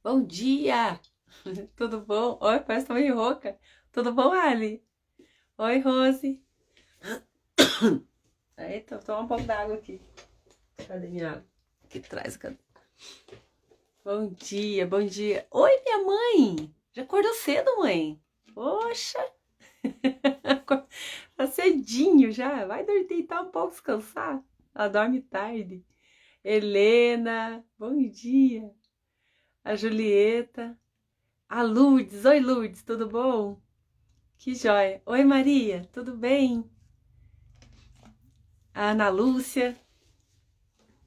Bom dia! Tudo bom? Oi, parece que tô meio rouca. Tudo bom, Ali? Oi, Rose. Eita, vou tomar um pouco d'água aqui. Cadê minha água? Aqui atrás, cadê? Bom dia, bom dia. Oi, minha mãe! Já acordou cedo, mãe? Poxa! Tá cedinho já. Vai dormir, deitar um pouco, descansar. Ela dorme tarde. Helena, bom dia. A Julieta. A Lourdes. Oi, Lourdes, tudo bom? Que joia. Oi, Maria, tudo bem? A Ana Lúcia.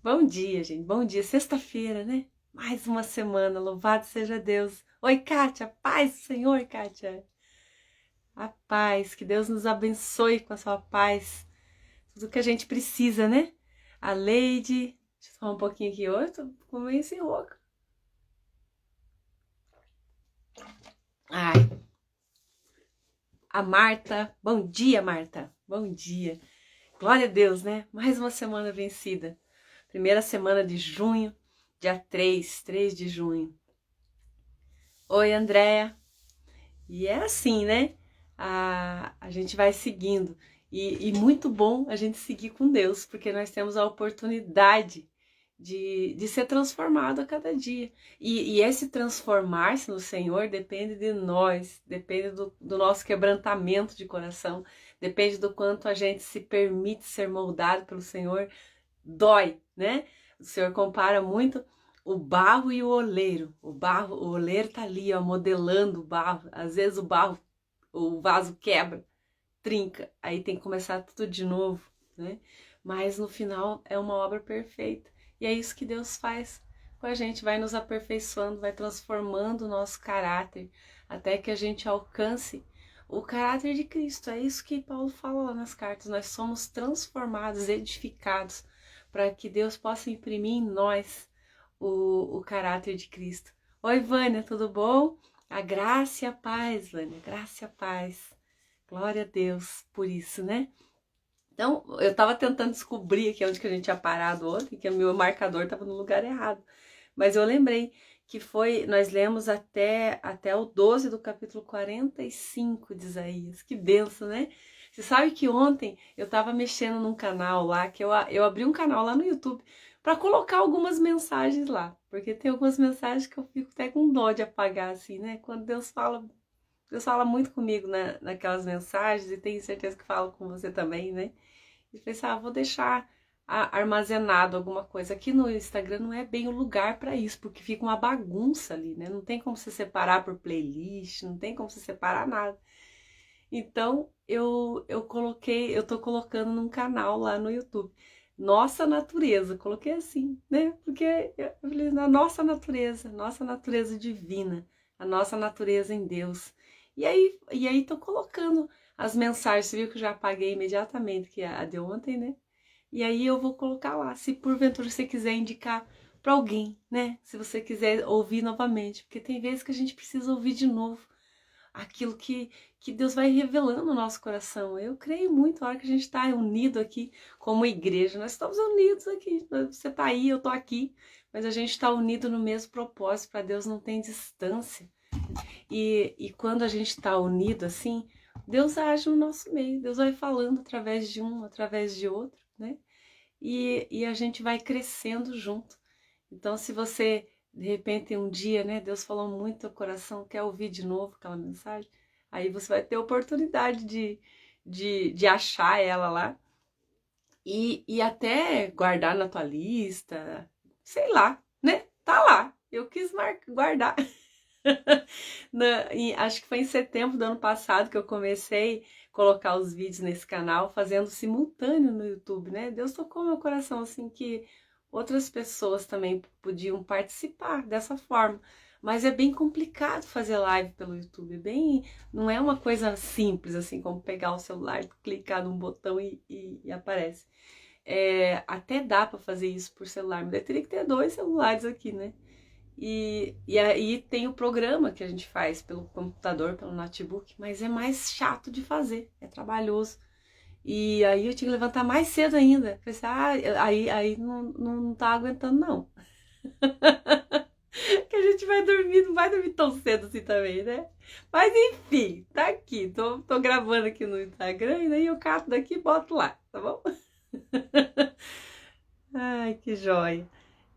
Bom dia, gente. Bom dia. Sexta-feira, né? Mais uma semana. Louvado seja Deus. Oi, Kátia. Paz do Senhor, Kátia. A paz. Que Deus nos abençoe com a sua paz. Tudo que a gente precisa, né? A Leide. Deixa eu tomar um pouquinho aqui. Hoje tô com meio sem rouca. Ai. A Marta. Bom dia, Marta. Bom dia. Glória a Deus, né? Mais uma semana vencida. Primeira semana de junho, dia 3 de junho. Oi, Andréia. E é assim, né? A gente vai seguindo. E muito bom a gente seguir com Deus, porque nós temos a oportunidade de ser transformado a cada dia. E esse transformar-se no Senhor depende de nós, depende do nosso quebrantamento de coração, depende do quanto a gente se permite ser moldado pelo Senhor. Dói, né? O Senhor compara muito o barro e o oleiro. O oleiro tá ali, ó, modelando o barro. Às vezes o vaso quebra, trinca, aí tem que começar tudo de novo, né? Mas no final é uma obra perfeita. E é isso que Deus faz com a gente, vai nos aperfeiçoando, vai transformando o nosso caráter, até que a gente alcance o caráter de Cristo. É isso que Paulo fala lá nas cartas. Nós somos transformados, edificados, para que Deus possa imprimir em nós o caráter de Cristo. Oi, Vânia, tudo bom? A graça e a paz, Vânia, graça e a paz. Glória a Deus por isso, né? Então, eu estava tentando descobrir aqui onde que a gente tinha parado ontem, que o meu marcador estava no lugar errado. Mas eu lembrei que nós lemos até o 12 do capítulo 45 de Isaías. Que benção, né? Você sabe que ontem eu estava mexendo num canal lá, que eu abri um canal lá no YouTube para colocar algumas mensagens lá. Porque tem algumas mensagens que eu fico até com dó de apagar, assim, né? Quando Deus fala muito comigo naquelas mensagens e tenho certeza que fala com você também, né? E pensei, vou deixar armazenado alguma coisa. Aqui no Instagram não é bem o lugar para isso, porque fica uma bagunça ali, né? Não tem como você separar por playlist, não tem como você separar nada. Então eu tô colocando num canal lá no YouTube. Nossa natureza, coloquei assim, né? Porque eu falei, na nossa natureza divina, a nossa natureza em Deus. E aí tô colocando as mensagens, você viu que eu já apaguei imediatamente, que é a de ontem, né? E aí eu vou colocar lá, se porventura você quiser indicar para alguém, né? Se você quiser ouvir novamente, porque tem vezes que a gente precisa ouvir de novo aquilo que Deus vai revelando no nosso coração. Eu creio muito, a hora que a gente está unido aqui como igreja, nós estamos unidos aqui. Você está aí, eu estou aqui, mas a gente está unido no mesmo propósito. Para Deus não tem distância. E quando a gente está unido assim, Deus age no nosso meio. Deus vai falando através de um, através de outro, né? E a gente vai crescendo junto. Então, se você, de repente, um dia, né, Deus falou muito no teu coração, quer ouvir de novo aquela mensagem, aí você vai ter a oportunidade de achar ela lá e até guardar na tua lista, sei lá, né? Tá lá. Eu quis guardar. Acho que foi em setembro do ano passado que eu comecei a colocar os vídeos nesse canal, fazendo simultâneo no YouTube, né? Deus tocou meu coração assim que outras pessoas também podiam participar dessa forma. Mas é bem complicado fazer live pelo YouTube, não é uma coisa simples assim como pegar o celular, clicar num botão e aparece. Até dá para fazer isso por celular, mas eu teria que ter dois celulares aqui, né? E aí tem o programa que a gente faz pelo computador, pelo notebook, mas é mais chato de fazer, é trabalhoso. E aí eu tinha que levantar mais cedo ainda. Falei assim, aí não tá aguentando, não. Que a gente vai dormir, não vai dormir tão cedo assim também, né? Mas enfim, tá aqui. Tô gravando aqui no Instagram e daí eu cato daqui e boto lá, tá bom? Ai, que joia.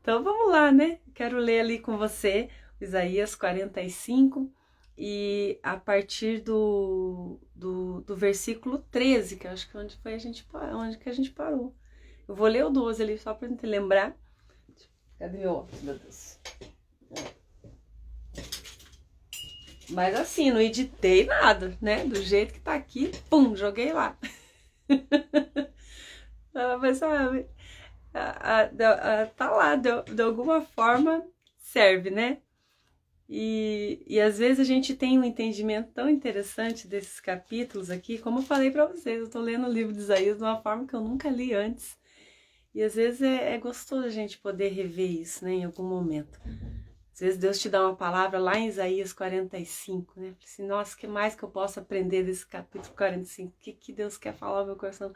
Então vamos lá, né? Quero ler ali com você Isaías 45 e a partir do versículo 13, que eu acho que é onde onde que a gente parou. Eu vou ler o 12 ali só pra gente lembrar. Cadê meu óculos, meu Deus? Mas assim, não editei nada, né? Do jeito que tá aqui, pum, joguei lá. Mas sabe, tá lá, de alguma forma serve, né? E às vezes a gente tem um entendimento tão interessante desses capítulos aqui, como eu falei para vocês, eu tô lendo o livro de Isaías de uma forma que eu nunca li antes. E às vezes é gostoso a gente poder rever isso, né, em algum momento. Às vezes Deus te dá uma palavra lá em Isaías 45, né? Assim, nossa, o que mais que eu posso aprender desse capítulo 45? O que Deus quer falar no meu coração?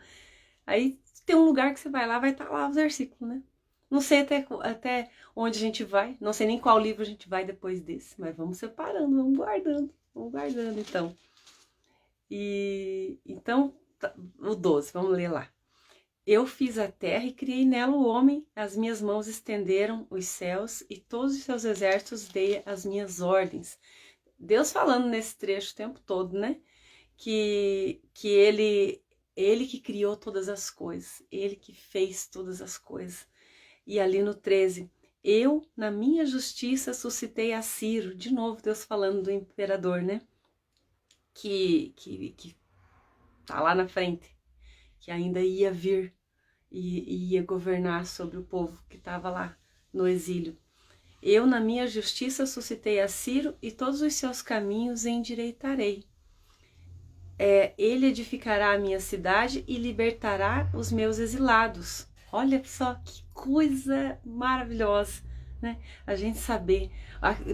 Aí tem um lugar que você vai lá, vai estar lá os versículos, né? Não sei até onde a gente vai, não sei nem qual livro a gente vai depois desse, mas vamos separando, vamos guardando então. E então, o 12, vamos ler lá. Eu fiz a terra e criei nela o homem, as minhas mãos estenderam os céus e todos os seus exércitos dei as minhas ordens. Deus falando nesse trecho o tempo todo, né? Que ele que criou todas as coisas, ele que fez todas as coisas. E ali no 13, eu, na minha justiça, suscitei a Ciro, de novo Deus falando do imperador, né? Que tá lá na frente, que ainda ia vir e ia governar sobre o povo que estava lá no exílio. Eu, na minha justiça, suscitei a Ciro e todos os seus caminhos endireitarei. Ele edificará a minha cidade e libertará os meus exilados. Olha só que coisa maravilhosa, né? A gente saber,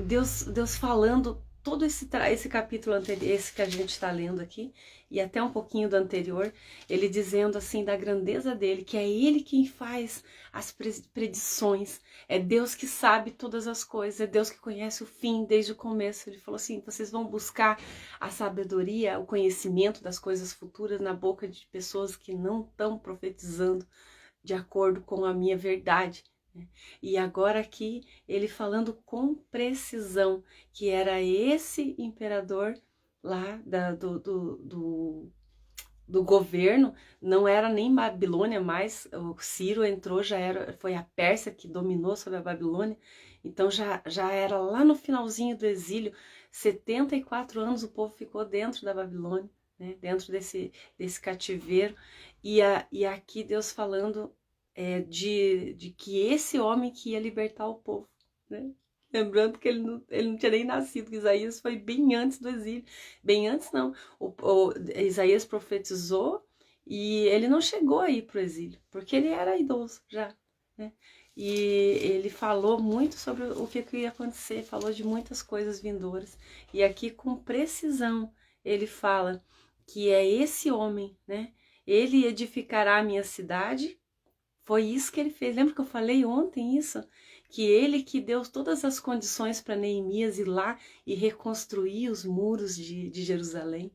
Deus falando todo esse capítulo anterior, esse que a gente está lendo aqui, e até um pouquinho do anterior, ele dizendo assim da grandeza dele, que é ele quem faz as predições, é Deus que sabe todas as coisas, é Deus que conhece o fim desde o começo. Ele falou assim, vocês vão buscar a sabedoria, o conhecimento das coisas futuras na boca de pessoas que não estão profetizando de acordo com a minha verdade. E agora aqui ele falando com precisão que era esse imperador lá do governo, não era nem Babilônia mais, o Ciro entrou, foi a Pérsia que dominou sobre a Babilônia, então já era lá no finalzinho do exílio, 74 anos o povo ficou dentro da Babilônia, né, dentro desse cativeiro, e aqui Deus falando de que esse homem que ia libertar o povo, né? Lembrando que ele não tinha nem nascido, que Isaías foi bem antes do exílio. Bem antes não, Isaías profetizou e ele não chegou aí para o exílio, porque ele era idoso já, né? E ele falou muito sobre o que ia acontecer, falou de muitas coisas vindouras. E aqui com precisão ele fala que é esse homem, né? Ele edificará a minha cidade. Foi isso que ele fez. Lembra que eu falei ontem isso? Que ele que deu todas as condições para Neemias ir lá e reconstruir os muros de Jerusalém.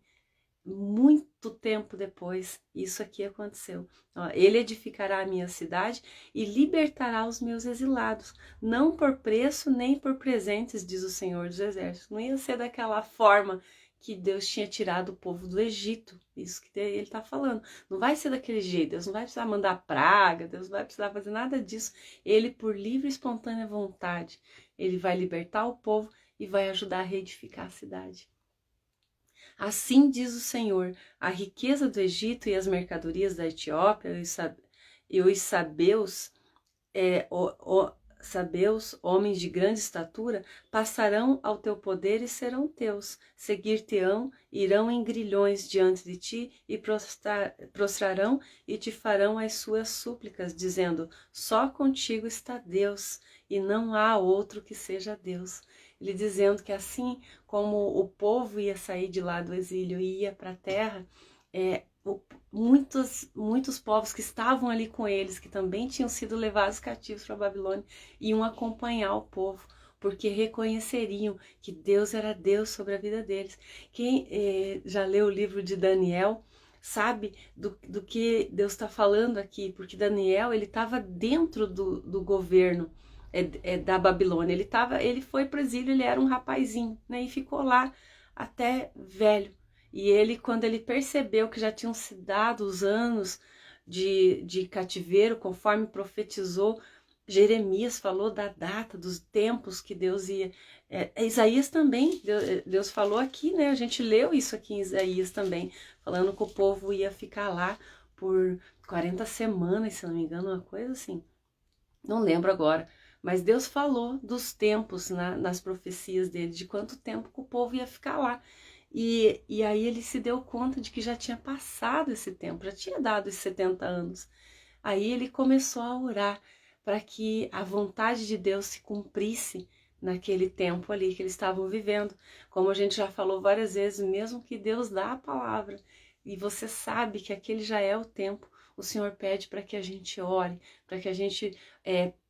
Muito tempo depois, isso aqui aconteceu. Ele edificará a minha cidade e libertará os meus exilados, não por preço nem por presentes, diz o Senhor dos Exércitos. Não ia ser daquela forma que Deus tinha tirado o povo do Egito. Isso que ele está falando. Não vai ser daquele jeito. Deus não vai precisar mandar praga, Deus não vai precisar fazer nada disso. Ele, por livre e espontânea vontade, ele vai libertar o povo e vai ajudar a reedificar a cidade. Assim diz o Senhor, a riqueza do Egito e as mercadorias da Etiópia e os sabeus, homens de grande estatura, passarão ao teu poder e serão teus. Seguir-te-ão, irão em grilhões diante de ti e prostrarão e te farão as suas súplicas, dizendo, só contigo está Deus e não há outro que seja Deus. Ele dizendo que assim como o povo ia sair de lá do exílio e ia para a terra, muitos povos que estavam ali com eles, que também tinham sido levados cativos para a Babilônia, iam acompanhar o povo, porque reconheceriam que Deus era Deus sobre a vida deles. Quem já leu o livro de Daniel sabe do que Deus está falando aqui, porque Daniel ele estava dentro do governo da Babilônia. Ele foi para o exílio, ele era um rapazinho, né, e ficou lá até velho. E ele, quando ele percebeu que já tinham se dado os anos de cativeiro, conforme profetizou, Jeremias falou da data, dos tempos que Deus ia. Isaías também, Deus falou aqui, né? A gente leu isso aqui em Isaías também, falando que o povo ia ficar lá por 40 semanas, se não me engano, uma coisa assim. Não lembro agora. Mas Deus falou dos tempos nas profecias dele, de quanto tempo que o povo ia ficar lá. E aí ele se deu conta de que já tinha passado esse tempo, já tinha dado esses 70 anos. Aí ele começou a orar para que a vontade de Deus se cumprisse naquele tempo ali que eles estavam vivendo. Como a gente já falou várias vezes, mesmo que Deus dá a palavra e você sabe que aquele já é o tempo, o Senhor pede para que a gente ore, para que a gente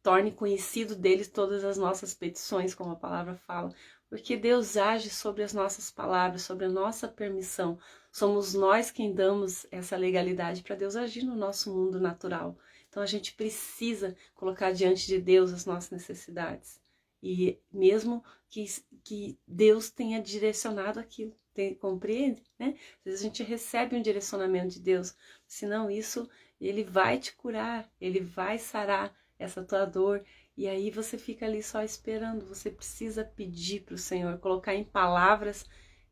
torne conhecido deles todas as nossas petições, como a palavra fala, porque Deus age sobre as nossas palavras, sobre a nossa permissão. Somos nós quem damos essa legalidade para Deus agir no nosso mundo natural. Então a gente precisa colocar diante de Deus as nossas necessidades. E mesmo que Deus tenha direcionado aquilo, compreende? Né? Às vezes a gente recebe um direcionamento de Deus, senão isso, ele vai te curar, ele vai sarar essa tua dor, e aí você fica ali só esperando. Você precisa pedir para o Senhor, colocar em palavras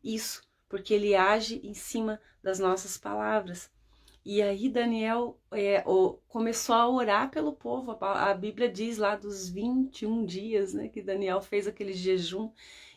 isso, porque ele age em cima das nossas palavras. E aí Daniel começou a orar pelo povo. A Bíblia diz lá dos 21 dias, né, que Daniel fez aquele jejum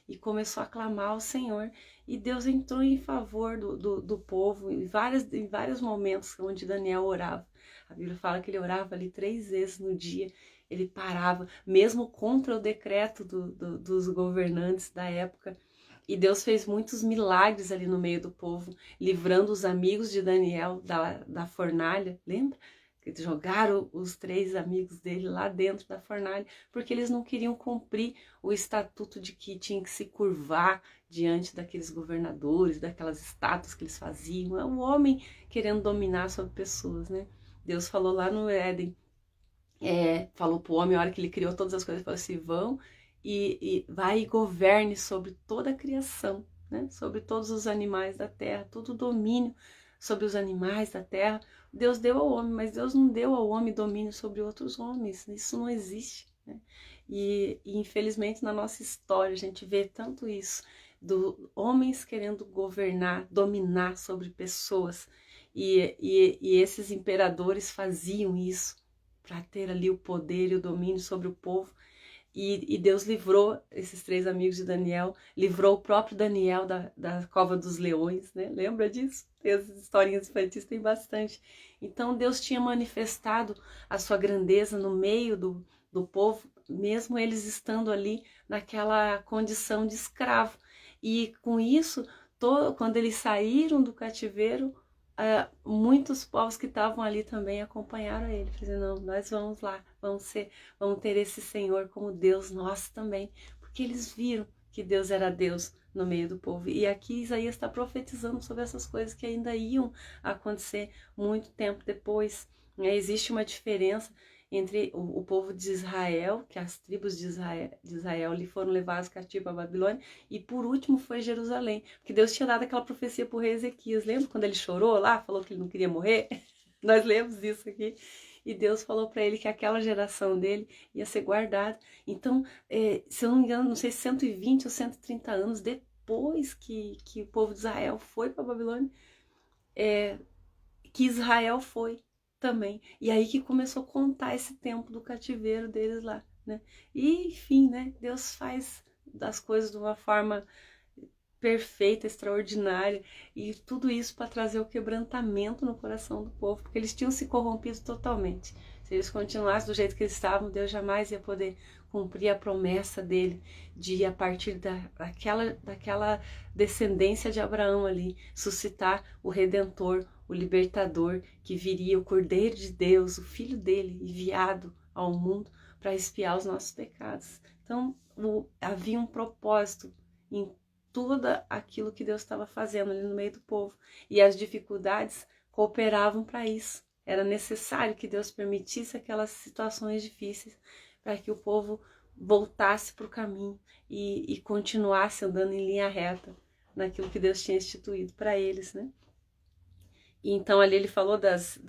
e começou a clamar ao Senhor. E Deus entrou em favor do povo em vários momentos onde Daniel orava. A Bíblia fala que ele orava ali 3 vezes no dia. Ele parava, mesmo contra o decreto dos governantes da época. E Deus fez muitos milagres ali no meio do povo, livrando os amigos de Daniel da fornalha, lembra? Que jogaram os 3 amigos dele lá dentro da fornalha, porque eles não queriam cumprir o estatuto de que tinha que se curvar diante daqueles governadores, daquelas estátuas que eles faziam. É um homem querendo dominar sobre pessoas, né? Deus falou lá no Éden, falou para o homem, a hora que ele criou todas as coisas, falou assim, vão e vai e governe sobre toda a criação, né? Sobre todos os animais da terra, todo o domínio sobre os animais da terra. Deus deu ao homem, mas Deus não deu ao homem domínio sobre outros homens, isso não existe, né? E infelizmente na nossa história a gente vê tanto isso, homens querendo governar, dominar sobre pessoas, e esses imperadores faziam isso para ter ali o poder e o domínio sobre o povo. E Deus livrou esses 3 amigos de Daniel, livrou o próprio Daniel da cova dos leões, né? Lembra disso? As historinhas infantis tem bastante. Então Deus tinha manifestado a sua grandeza no meio do povo, mesmo eles estando ali naquela condição de escravo. E com isso, quando eles saíram do cativeiro, muitos povos que estavam ali também acompanharam ele, dizendo, não, nós vamos lá, vamos ter esse Senhor como Deus nosso também, porque eles viram que Deus era Deus no meio do povo. E aqui Isaías está profetizando sobre essas coisas que ainda iam acontecer muito tempo depois, né? Existe uma diferença entre o povo de Israel, que as tribos de Israel lhe foram levadas cativos à Babilônia, e por último foi Jerusalém, porque Deus tinha dado aquela profecia para o rei Ezequias, lembra quando ele chorou lá, falou que ele não queria morrer? Nós lemos isso aqui, e Deus falou para ele que aquela geração dele ia ser guardada. Então, se eu não me engano, não sei, 120 ou 130 anos depois que o povo de Israel foi para a Babilônia, que Israel foi também. E aí que começou a contar esse tempo do cativeiro deles lá, né? E, enfim, né? Deus faz as coisas de uma forma perfeita, extraordinária, e tudo isso para trazer o quebrantamento no coração do povo, porque eles tinham se corrompido totalmente. Se eles continuassem do jeito que eles estavam, Deus jamais ia poder cumprir a promessa dele de, a partir daquela descendência de Abraão ali, suscitar o Redentor, o Libertador, que viria, o Cordeiro de Deus, o Filho dele, enviado ao mundo para expiar os nossos pecados. Então, havia um propósito em tudo aquilo que Deus estava fazendo ali no meio do povo. E as dificuldades cooperavam para isso. Era necessário que Deus permitisse aquelas situações difíceis para que o povo voltasse para o caminho e continuasse andando em linha reta naquilo que Deus tinha instituído para eles, né? E então ali ele falou das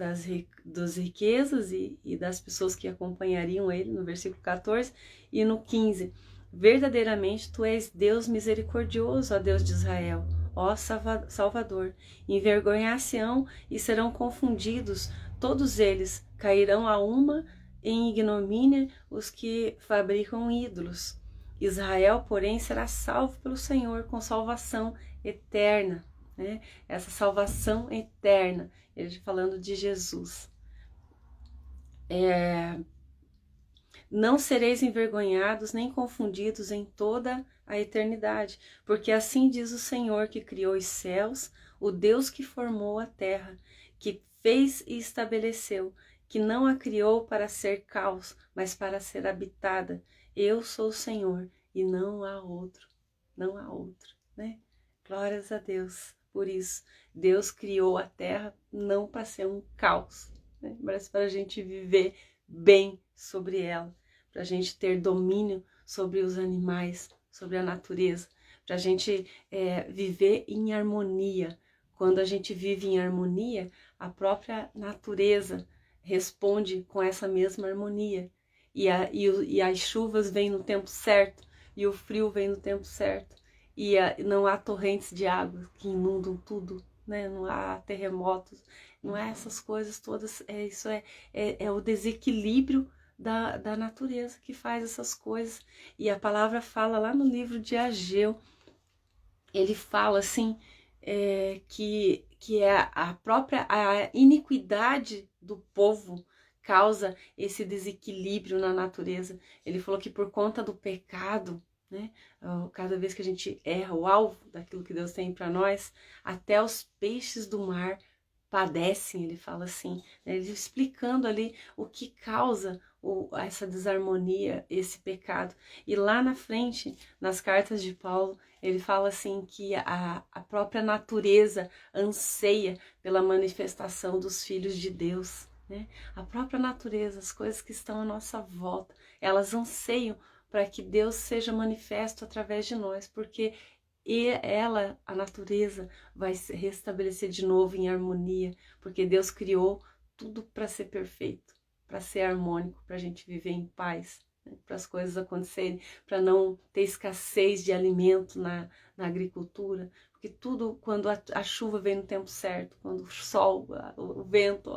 riquezas e das pessoas que acompanhariam ele, no versículo 14, e no 15, verdadeiramente tu és Deus misericordioso, ó Deus de Israel, ó Salvador, envergonhar-se-ão e serão confundidos, todos eles cairão a uma em ignomínia os que fabricam ídolos. Israel, porém, será salvo pelo Senhor com salvação eterna, né? Essa salvação eterna, ele falando de Jesus. Não sereis envergonhados nem confundidos em toda a eternidade, porque assim diz o Senhor que criou os céus, o Deus que formou a terra, que fez e estabeleceu, que não a criou para ser caos, mas para ser habitada. Eu sou o Senhor e não há outro, né? Glórias a Deus por isso. Deus criou a terra não para ser um caos, né? Mas para a gente viver bem sobre ela, para a gente ter domínio sobre os animais, sobre a natureza, para a gente viver em harmonia. Quando a gente vive em harmonia, a própria natureza responde com essa mesma harmonia. E as chuvas vêm no tempo certo, e o frio vem no tempo certo. E não há torrentes de água que inundam tudo, né? Não há terremotos, não é essas coisas todas. Isso é o desequilíbrio da natureza que faz essas coisas. E a palavra fala lá no livro de Ageu, ele fala assim, que a própria iniquidade do povo causa esse desequilíbrio na natureza. Ele falou que por conta do pecado, né, cada vez que a gente erra o alvo daquilo que Deus tem para nós, até os peixes do mar padecem, ele fala assim, né, ele explicando ali o que causa essa desarmonia, esse pecado. E lá na frente, nas cartas de Paulo, ele fala assim que a própria natureza anseia pela manifestação dos filhos de Deus, né? A própria natureza, as coisas que estão à nossa volta, elas anseiam para que Deus seja manifesto através de nós, porque ela, a natureza, vai se restabelecer de novo em harmonia, porque Deus criou tudo para ser perfeito, para ser harmônico, para a gente viver em paz, né? Para as coisas acontecerem, para não ter escassez de alimento na agricultura, porque tudo, quando a chuva vem no tempo certo, quando o sol, o vento,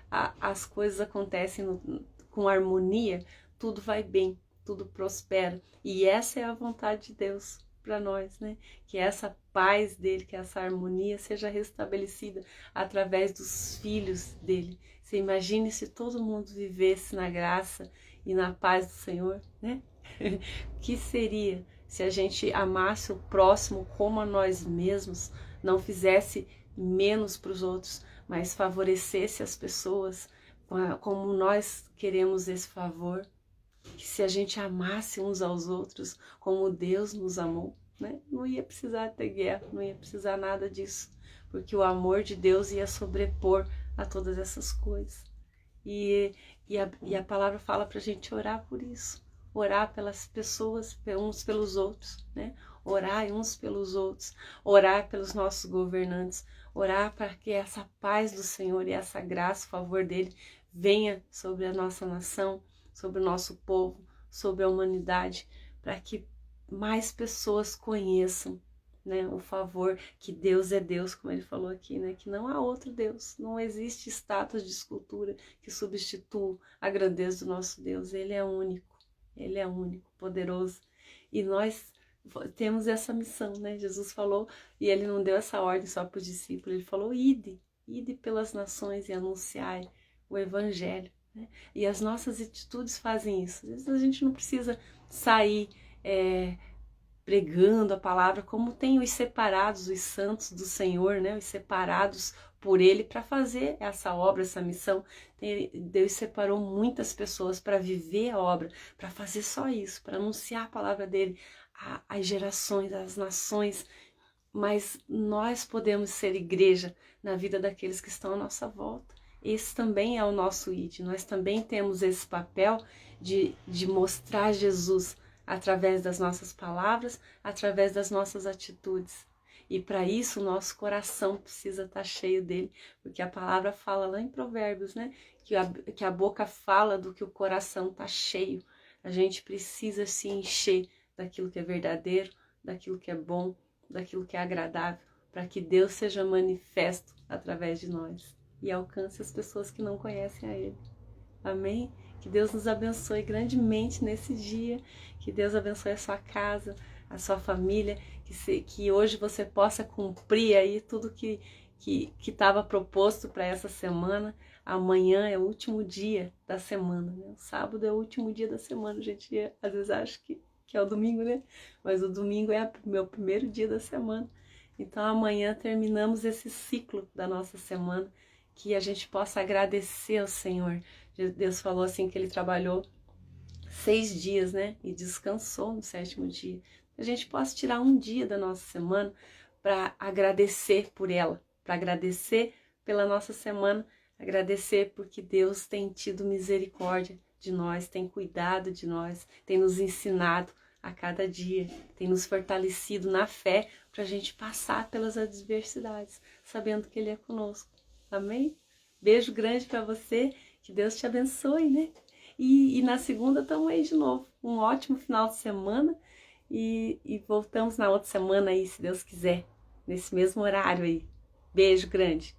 as coisas acontecem com harmonia, tudo vai bem, tudo prospera. E essa é a vontade de Deus para nós, né? Que essa paz dele, que essa harmonia seja restabelecida através dos filhos dele. Você imagine se todo mundo vivesse na graça e na paz do Senhor, né? O que seria se a gente amasse o próximo como a nós mesmos, não fizesse menos para os outros, mas favorecesse as pessoas como nós queremos esse favor? Que se a gente amasse uns aos outros como Deus nos amou, né? Não ia precisar ter guerra, não ia precisar nada disso, porque o amor de Deus ia sobrepor a todas essas coisas. E a palavra fala para a gente orar por isso, orar pelas pessoas, uns pelos outros, né? Orar uns pelos outros, orar pelos nossos governantes, orar para que essa paz do Senhor e essa graça, o favor dele, venha sobre a nossa nação, sobre o nosso povo, sobre a humanidade, para que mais pessoas conheçam, né, o favor, que Deus é Deus, como ele falou aqui, né, que não há outro Deus, não existe estátuas de escultura que substitua a grandeza do nosso Deus. Ele é único, poderoso, e nós temos essa missão, né? Jesus falou, e ele não deu essa ordem só para os discípulos, ele falou: ide pelas nações e anunciai o evangelho, né? E as nossas atitudes fazem isso. Às vezes a gente não precisa sair pregando a palavra, como tem os separados, os santos do Senhor, né? Os separados por Ele para fazer essa obra, essa missão. Deus separou muitas pessoas para viver a obra, para fazer só isso, para anunciar a palavra dele às gerações, às nações. Mas nós podemos ser igreja na vida daqueles que estão à nossa volta. Esse também é o nosso ID. Nós também temos esse papel de mostrar Jesus através das nossas palavras, através das nossas atitudes. E para isso o nosso coração precisa estar cheio dele, porque a palavra fala lá em Provérbios, né? Que a boca fala do que o coração está cheio. A gente precisa se encher daquilo que é verdadeiro, daquilo que é bom, daquilo que é agradável, para que Deus seja manifesto através de nós e alcance as pessoas que não conhecem a Ele. Amém? Que Deus nos abençoe grandemente nesse dia, que Deus abençoe a sua casa, a sua família, que hoje você possa cumprir aí tudo que estava proposto para essa semana. Amanhã é o último dia da semana, né? O sábado é o último dia da semana, a gente às vezes acha que é o domingo, né? Mas o domingo é o meu primeiro dia da semana. Então amanhã terminamos esse ciclo da nossa semana, que a gente possa agradecer ao Senhor. Deus falou assim que Ele trabalhou 6 dias, né? E descansou no 7º dia. A gente possa tirar um dia da nossa semana para agradecer por ela, para agradecer pela nossa semana, agradecer porque Deus tem tido misericórdia de nós, tem cuidado de nós, tem nos ensinado a cada dia, tem nos fortalecido na fé para a gente passar pelas adversidades, sabendo que Ele é conosco. Amém? Beijo grande para você, que Deus te abençoe, né? E na segunda estamos aí de novo. Um ótimo final de semana e voltamos na outra semana aí, se Deus quiser, nesse mesmo horário aí. Beijo grande.